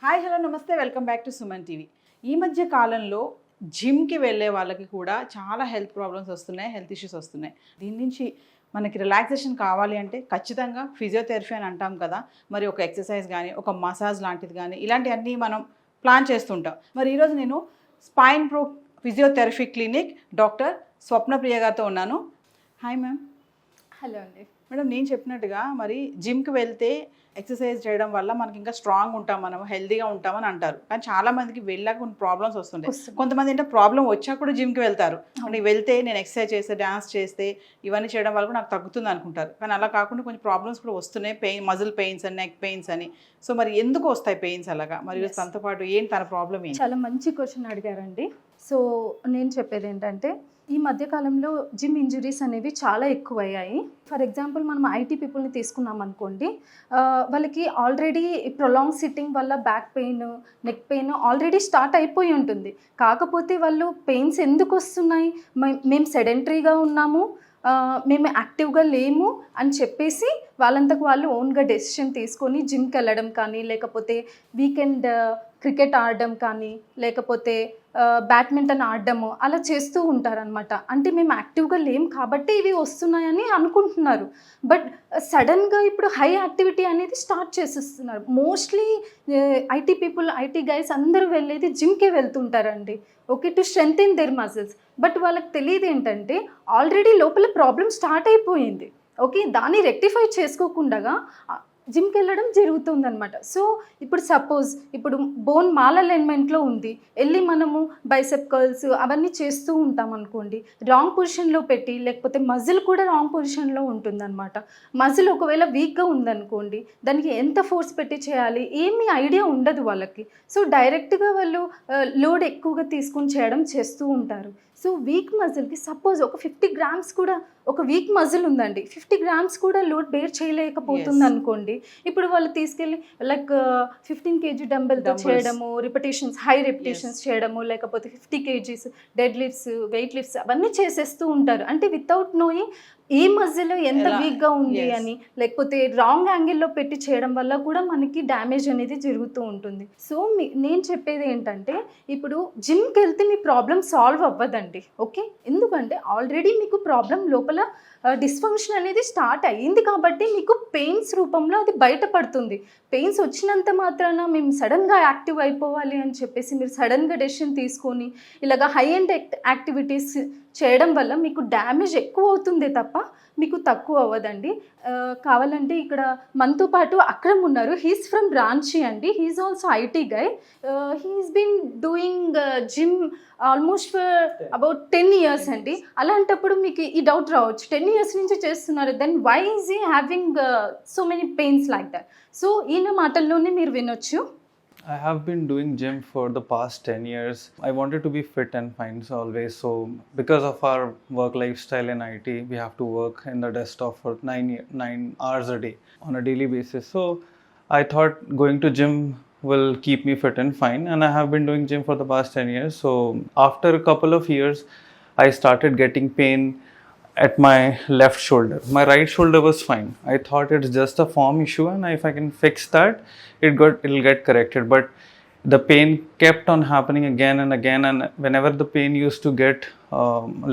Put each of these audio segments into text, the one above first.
Hi hello నమస్తే welcome back to Suman TV. ఈ మధ్య కాలంలో జిమ్కి వెళ్ళే వాళ్ళకి కూడా చాలా హెల్త్ ప్రాబ్లమ్స్ వస్తున్నాయి, హెల్త్ ఇష్యూస్ వస్తున్నాయి. దీని నుంచి మనకి రిలాక్సేషన్ కావాలి అంటే ఖచ్చితంగా ఫిజియోథెరపీ అని అంటాం కదా. మరి ఒక ఎక్సర్సైజ్ కానీ ఒక మసాజ్ లాంటిది కానీ ఇలాంటివన్నీ మనం ప్లాన్ చేస్తుంటాం. మరి ఈరోజు నేను spine pro physiotherapy clinic doctor Swapnapriya గారితో ఉన్నాను. Hi ma'am. హలో అండి. మేడం, నేను చెప్పినట్టుగా మరి జిమ్కి వెళ్తే ఎక్సర్సైజ్ చేయడం వల్ల మనకి ఇంకా స్ట్రాంగ్ ఉంటాం, మనం హెల్తీగా ఉంటామని అంటారు. కానీ చాలా మందికి వెళ్ళాక కొన్ని ప్రాబ్లమ్స్ వస్తుంటాయి. కొంతమంది ఏంటంటే ప్రాబ్లం వచ్చాక కూడా జిమ్కి వెళ్తారు. అంటే వెళ్తే నేను ఎక్సర్సైజ్ చేస్తే, డ్యాన్స్ చేస్తే, ఇవన్నీ చేయడం వల్ల కూడా నాకు తగ్గుతుంది అనుకుంటారు. కానీ అలా కాకుండా కొంచెం ప్రాబ్లమ్స్ కూడా వస్తున్నాయి, మజిల్ పెయిన్స్ అని, నెక్ పెయిన్స్ అని. సో మరి ఎందుకు వస్తాయి పెయిన్స్ అలాగా? మరి తనతో పాటు ఏంటి తన ప్రాబ్లం ఏంటి? చాలా మంచి క్వశ్చన్ అడిగారండి. సో నేను చెప్పేది ఏంటంటే, ఈ మధ్యకాలంలో జిమ్ ఇంజురీస్ అనేవి చాలా ఎక్కువయ్యాయి. ఫర్ ఎగ్జాంపుల్ మనం ఐటీ పీపుల్ని తీసుకున్నాం అనుకోండి, వాళ్ళకి ఆల్రెడీ ప్రొలాంగ్ సిట్టింగ్ వల్ల back pain, neck pain already start అయిపోయి ఉంటుంది. కాకపోతే వాళ్ళు పెయిన్స్ ఎందుకు వస్తున్నాయి, మేము సెడెంటరీగా ఉన్నాము, మేము యాక్టివ్గా లేము అని చెప్పేసి వాళ్ళంతకు వాళ్ళు ఓన్గా డెసిషన్ తీసుకొని జిమ్కి వెళ్ళడం కానీ, లేకపోతే వీకెండ్ క్రికెట్ ఆడడం కానీ, లేకపోతే బ్యాడ్మింటన్ ఆడడము అలా చేస్తూ ఉంటారనమాట. అంటే మేము యాక్టివ్గా లేం కాబట్టి ఇవి వస్తున్నాయని అనుకుంటున్నారు. బట్ సడన్గా ఇప్పుడు హై యాక్టివిటీ అనేది స్టార్ట్ చేసేస్తున్నారు. Mostly IT people, IT guys అందరూ వెళ్ళేది జిమ్కే వెళ్తుంటారండి. Okay, to strengthen their muscles. But వాళ్ళకి తెలియదు ఏంటంటే ఆల్రెడీ లోపల ప్రాబ్లం స్టార్ట్ అయిపోయింది. ఓకే, దాన్ని రెక్టిఫై చేసుకోకుండా జిమ్కి వెళ్ళడం జరుగుతుందనమాట. సో ఇప్పుడు సపోజ్ ఇప్పుడు బోన్ మాల్ అలైన్మెంట్లో ఉంది, వెళ్ళి మనము బైసెప్ కర్ల్స్ అవన్నీ చేస్తూ ఉంటాం అనుకోండి, రాంగ్ పొజిషన్లో పెట్టి, లేకపోతే మజిల్ కూడా రాంగ్ పొజిషన్లో ఉంటుందన్నమాట. మజిల్ ఒకవేళ వీక్గా ఉందనుకోండి, దానికి ఎంత ఫోర్స్ పెట్టి చేయాలి ఏమీ ఐడియా ఉండదు వాళ్ళకి. సో డైరెక్ట్గా వాళ్ళు లోడ్ ఎక్కువగా తీసుకుని చేయడం చేస్తూ ఉంటారు. సో వీక్ మజిల్కి సపోజ్ ఒక 50 గ్రామ్స్ కూడా, ఒక వీక్ మజిల్ ఉందండి, 50 గ్రామ్స్ కూడా లోడ్ బేర్ చేయలేకపోతుంది అనుకోండి, ఇప్పుడు వాళ్ళు తీసుకెళ్ళి లైక్ 15 kg డంబెల్తో చేయడము, రిపిటేషన్స్, హై రిపిటేషన్స్ చేయడము, లేకపోతే 50 kgs dead lifts, weight lifts అవన్నీ చేసేస్తూ ఉంటారు. అంటే వితౌట్ నోయింగ్ ఏ మజిల్ ఎంత వీక్గా ఉంది అని, లేకపోతే రాంగ్ యాంగిల్లో పెట్టి చేయడం వల్ల కూడా మనకి డ్యామేజ్ అనేది జరుగుతూ ఉంటుంది. సో నేను చెప్పేది ఏంటంటే, ఇప్పుడు జిమ్కి వెళ్తే మీ ప్రాబ్లం సాల్వ్ అవ్వదండి. ఓకే, ఎందుకంటే ఆల్రెడీ మీకు ప్రాబ్లం లోపల డిస్ఫంక్షన్ అనేది స్టార్ట్ అయ్యింది కాబట్టి మీకు పెయిన్స్ రూపంలో అది బయటపడుతుంది. పెయిన్స్ వచ్చినంత మాత్రాన మేము సడన్గా యాక్టివ్ అయిపోవాలి అని చెప్పేసి మీరు సడన్గా డెసిషన్ తీసుకొని ఇలాగ హై ఎండ్ యాక్టివిటీస్ చేయడం వల్ల మీకు డ్యామేజ్ ఎక్కువ అవుతుంది తప్ప మీకు తక్కువ అవ్వదండి. కావాలంటే ఇక్కడ మనతో పాటు అక్రమ్ ఉన్నారు. హీస్ ఫ్రమ్ రాంచీ అండి. He's also IT guy. He's been doing gym almost for about 10 years అండి. అలాంటప్పుడు మీకు ఈ డౌట్ రావచ్చు, 10 years నుంచి చేస్తున్నారు, then why is he having so many pains like that. So ఈయన మాటల్లోనే మీరు వినొచ్చు. I have been doing gym for the past 10 years. I wanted to be fit and fine always. So because of our work lifestyle in IT, we have to work in the desktop for 9 hours a day on a daily basis. So I thought going to gym will keep me fit and fine, and I have been doing gym for the past 10 years. So after a couple of years, I started getting pain at my left shoulder. My right shoulder was fine. I thought it's just a form issue, and if I can fix that, it'll get corrected. But the pain kept on happening again and again, and whenever the pain used to get a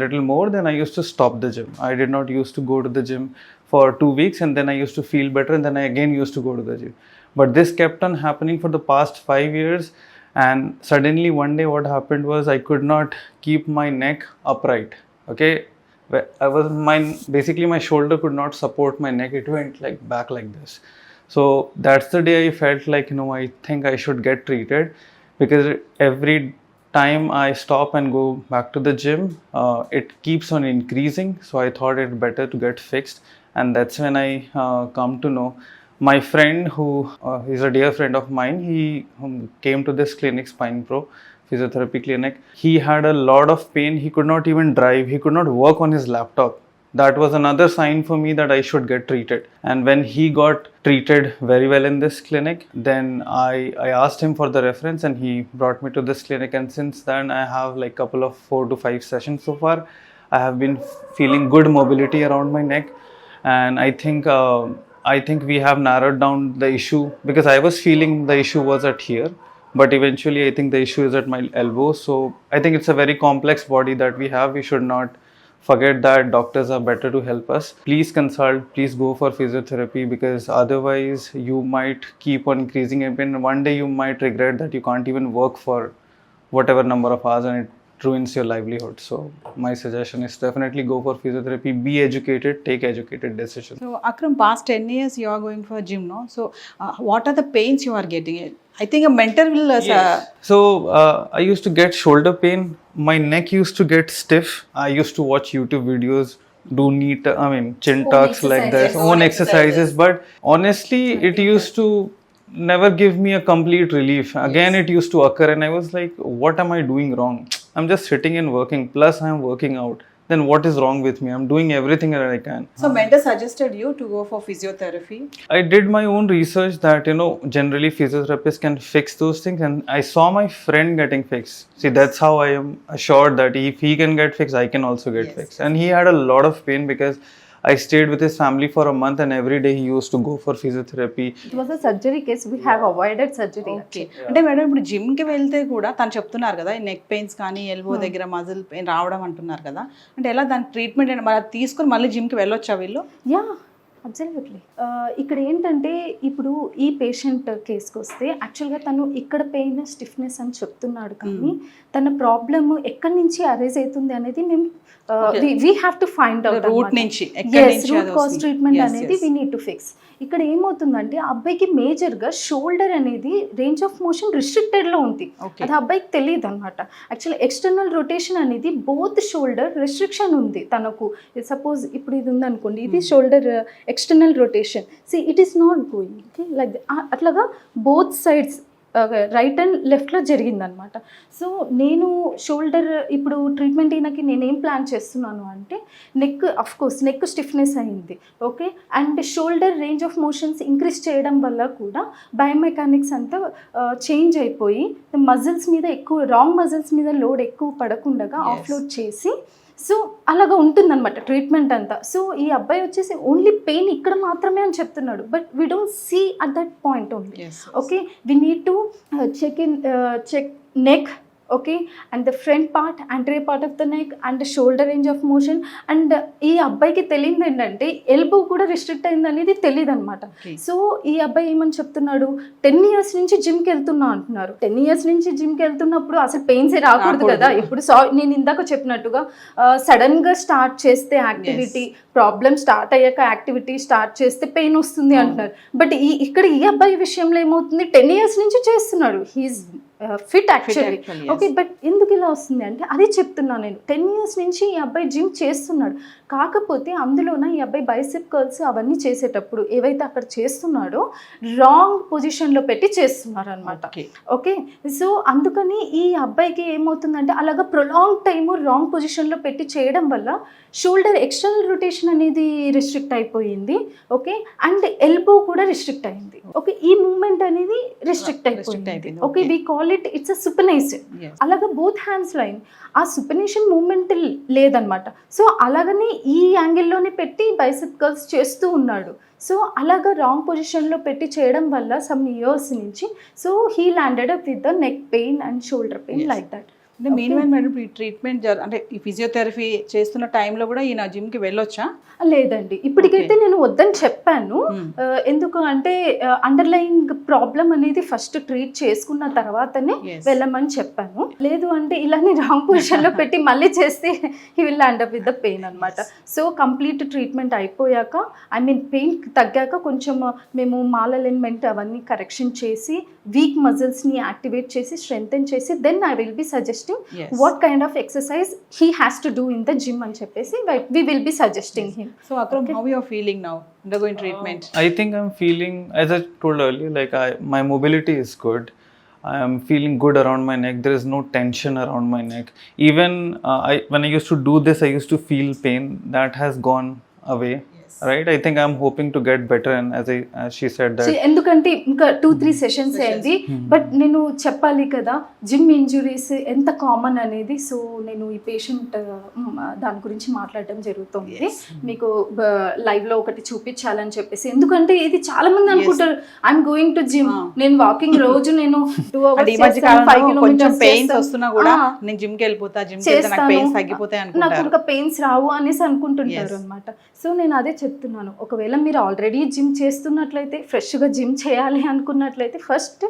little more, then I used to stop the gym. I did not used to go to the gym for 2 weeks, and then I used to feel better, and then I again used to go to the gym. But this kept on happening for the past 5 years, and suddenly one day what happened was I could not keep my neck upright. Okay, basically my shoulder could not support my neck. It went like back like this. So that's the day I felt like, I think I should get treated, because every time I stop and go back to the gym, it keeps on increasing. So I thought it better to get fixed, and that's when I come to know my friend, who is a dear friend of mine. He came to this clinic, Spine Pro Physiotherapy Clinic. He had a lot of pain. He could not even drive. He could not work on his laptop. That was another sign for me that I should get treated. And when he got treated very well in this clinic, then I asked him for the reference, and he brought me to this clinic. And since then I have like couple of 4 to 5 sessions so far. I have been feeling good mobility around my neck, and I think I think we have narrowed down the issue because I was feeling the issue was at here, but eventually I think the issue is at my elbow. So I think it's a very complex body that we have. We should not forget that doctors are better to help us. Please consult, please go for physiotherapy, because otherwise you might keep on increasing it, and one day you might regret that you can't even work for whatever number of hours, and it ruins your livelihood. So my suggestion is definitely go for physiotherapy, be educated, take educated decisions. So Akram, past 10 years you are going for gym, no? So what are the pains you are getting? I think a mentor will... So I used to get shoulder pain. My neck used to get stiff. I used to watch YouTube videos, do chin tucks like this, own exercises. But honestly, it used to never give me a complete relief. Again, it used to occur and I was like, what am I doing wrong? I'm just sitting and working, plus I'm working out. Then what is wrong with me? I'm doing everything that I can. So mentor suggested you to go for physiotherapy. I did my own research that, generally physiotherapists can fix those things, and I saw my friend getting fixed. See, that's how I am assured that if he can get fixed, I can also get fixed. And he had a lot of pain because I stayed with his family for a month and every day he used to go for physiotherapy. It was a surgery case. We have avoided surgery. Okay అంటే madam ఇప్పుడు జిమ్కి వెళ్తే కూడా తను చెప్తున్నారు కదా neck pains కానీ elbow దగ్గర మజిల్ పెయిన్ రావడం అంటున్నారు కదా, అంటే ఎలా దాని ట్రీట్మెంట్ మరి తీసుకొని మళ్ళీ జిమ్కి వెళ్ళొచ్చా వీళ్ళు? Yeah, absolutely. ఇక్కడ ఏంటంటే ఇప్పుడు ఈ పేషెంట్ కేసుకి వస్తే యాక్చువల్గా తను ఇక్కడ పెయిన్ స్టిఫ్నెస్ అని చెప్తున్నాడు, కానీ తన ప్రాబ్లమ్ ఎక్కడి నుంచి అరైజ్ అవుతుంది అనేది మేము we have to find out. Root నుంచి రూట్ కాజ్ ట్రీట్మెంట్ అనేది వీ నీడ్ టు ఫిక్స్. ఇక్కడ ఏమవుతుందంటే అబ్బాయికి మేజర్గా షోల్డర్ అనేది రేంజ్ ఆఫ్ మోషన్ రిస్ట్రిక్టెడ్లో ఉంది. అది అబ్బాయికి తెలియదు అనమాట. యాక్చువల్లీ ఎక్స్టర్నల్ రొటేషన్ అనేది బోత్ షోల్డర్ రెస్ట్రిక్షన్ ఉంది తనకు. సపోజ్ ఇప్పుడు ఇది ఉందనుకోండి, ఇది shoulder external rotation, see it is not going like అట్లాగా బోత్ సైడ్స్ రైట్ అండ్ లెఫ్ట్లో జరిగిందనమాట. సో నేను షోల్డర్ ఇప్పుడు ట్రీట్మెంట్ ఈయనకి నేనేం ప్లాన్ చేస్తున్నాను అంటే నెక్ స్టిఫ్నెస్ అయింది, okay, and shoulder range of motions increase చేయడం వల్ల కూడా బయోమెకానిక్స్ అంతా చేంజ్ అయిపోయి మజిల్స్ మీద రాంగ్ మజిల్స్ మీద లోడ్ ఎక్కువ పడకుండా ఆఫ్లోడ్ చేసి, సో అలాగా ఉంటుందన్నమాట ట్రీట్మెంట్ అంతా. సో ఈ అబ్బాయి వచ్చేసి ఓన్లీ పెయిన్ ఇక్కడ మాత్రమే అని చెప్తున్నాడు, but we don't see at that point only. Okay, we need to check neck, okay, and the front part, anterior part of the neck, and shoulder range of motion. And ఈ అబ్బాయికి తెలియదు ఏంటంటే elbow కూడా restrict అయింది అనేది తెలియదు అనమాట. So ఈ అబ్బాయి ఏమని చెప్తున్నాడు, 10 years నుంచి జిమ్కి వెళ్తున్నా అంటున్నారు. 10 years నుంచి జిమ్కి వెళ్తున్నప్పుడు అసలు పెయిన్సే రాకూడదు కదా. ఇప్పుడు నేను ఇందాక చెప్పినట్టుగా సడన్గా స్టార్ట్ చేస్తే యాక్టివిటీ, ప్రాబ్లమ్ స్టార్ట్ అయ్యాక యాక్టివిటీ స్టార్ట్ చేస్తే పెయిన్ వస్తుంది అంటున్నారు. బట్ ఇక్కడ ఈ అబ్బాయి విషయంలో ఏమవుతుంది, 10 years నుంచి చేస్తున్నాడు, he's fit actually, okay, but ఎందుకు ఇలా వస్తుంది అంటే అది చెప్తున్నాను నేను. 10 years నుంచి ఈ అబ్బాయి జిమ్ చేస్తున్నాడు, కాకపోతే అందులోన ఈ అబ్బాయి బైసెప్ కర్ల్స్ అవన్నీ చేసేటప్పుడు ఏవైతే అక్కడ చేస్తున్నాడో రాంగ్ పొజిషన్లో పెట్టి చేస్తున్నారు అనమాట. ఓకే, సో అందుకని ఈ అబ్బాయికి ఏమవుతుందంటే అలాగా ప్రొలాంగ్ టైము రాంగ్ పొజిషన్లో పెట్టి చేయడం వల్ల షోల్డర్ ఎక్స్టర్నల్ రొటేషన్ అనేది రిస్ట్రిక్ట్ అయిపోయింది, ఓకే, అండ్ ఎల్బో కూడా రిస్ట్రిక్ట్ అయింది, ఓకే, ఈ మూమెంట్ అనేది రిస్ట్రిక్ట్ అయిపోయింది, okay, we call it it's a supination. అలాగా బోత్ హ్యాండ్స్ లైన్ ఆ సుపనేషన్ మూమెంట్ లేదనమాట. సో అలాగని ఈ యాంగిల్లోనే పెట్టి బైసెప్ కర్ల్స్ చేస్తూ ఉన్నాడు. సో అలాగా రాంగ్ పొజిషన్లో పెట్టి చేయడం వల్ల సమ్ ఇయర్స్ నుంచి so he landed up with the neck pain and shoulder pain like that. అంటే మీన్ మేడం ఈ ట్రీట్మెంట్ అంటే ఈ ఫిజియోథెరపీ చేస్తున్న టైంలో కూడా ఈయన జిమ్కి వెళ్ళొచ్చా? లేదండి, ఇప్పటికైతే నేను వద్దని చెప్పాను. ఎందుకు అంటే అండర్లయింగ్ ప్రాబ్లం అనేది ఫస్ట్ ట్రీట్ చేసుకున్న తర్వాతనే వెళ్ళమని చెప్పాను. లేదు అంటే ఇలానే రాంగ్ పొజిషన్లో పెట్టి మళ్ళీ చేస్తే he will land up with the pain అనమాట. సో కంప్లీట్ ట్రీట్మెంట్ అయిపోయాక, పెయిన్ తగ్గాక కొంచెం మేము మాల్ అలైన్మెంట్ అవన్నీ కరెక్షన్ చేసి వీక్ మజిల్స్ని యాక్టివేట్ చేసి స్ట్రెంగ్తెన్ చేసి then I will be suggesting what kind of exercise he has to do in the gym and cheppesi we will be suggesting him. So Akram, how you are feeling now undergoing treatment? I think I'm feeling, as I told earlier, like my mobility is good. I am feeling good around my neck. There is no tension around my neck. Even when I used to do this, I used to feel pain. That has gone away. right? I think I'm hoping to get better, and as she said that ఎందుకంటే ఇంకా 2-3 sessions అయింది, but నేను చెప్పాలి కదా gym injuries ఎంత common అనేది. So నేను ఈ పేషెంట్ దాని గురించి మాట్లాడడం జరుగుతుంది, మీకు లైవ్ లో ఒకటి చూపించాలని చెప్పేసి. ఎందుకంటే ఇది చాలా మంది అనుకుంటారు ఐఎమ్ గోయింగ్ టు జిమ్, నేను వాకింగ్ రోజు నేను 2 అంటే ఈ మధ్య hours 5 కాలంలో కొంచెం kilometers పెయిన్స్ వస్తున్నా కూడా ఆ. నేను జిమ్ కి వెళ్ళిపోతా, జిమ్ కి వెళ్తే నాకు పెయిన్స్ తగ్గిపోతాయి నాకు అనుకుంటారు. ఇంకా పెయిన్స్ రావు అనేసి అనుకుంటుంటారు అనమాట. సో నేను అదే చెప్తున్నాను, ఒకవేళ మీరు ఆల్రెడీ జిమ్ చేస్తున్నట్లయితే, ఫ్రెష్గా జిమ్ చేయాలి అనుకున్నట్లయితే ఫస్ట్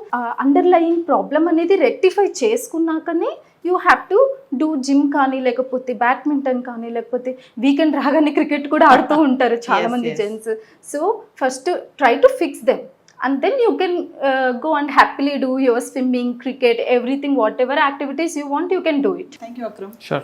అండర్లయింగ్ ప్రాబ్లం అనేది రెక్టిఫై చేసుకున్నాకనే you have to do gym కానీ, లేకపోతే బ్యాడ్మింటన్ కానీ, లేకపోతే వీకెండ్ రాగానే క్రికెట్ కూడా ఆడుతూ ఉంటారు చాలా మంది gents. So first try to fix them and then you can go and happily do your swimming, cricket, everything, whatever activities you want, you can do it. Thank you Akram. sure.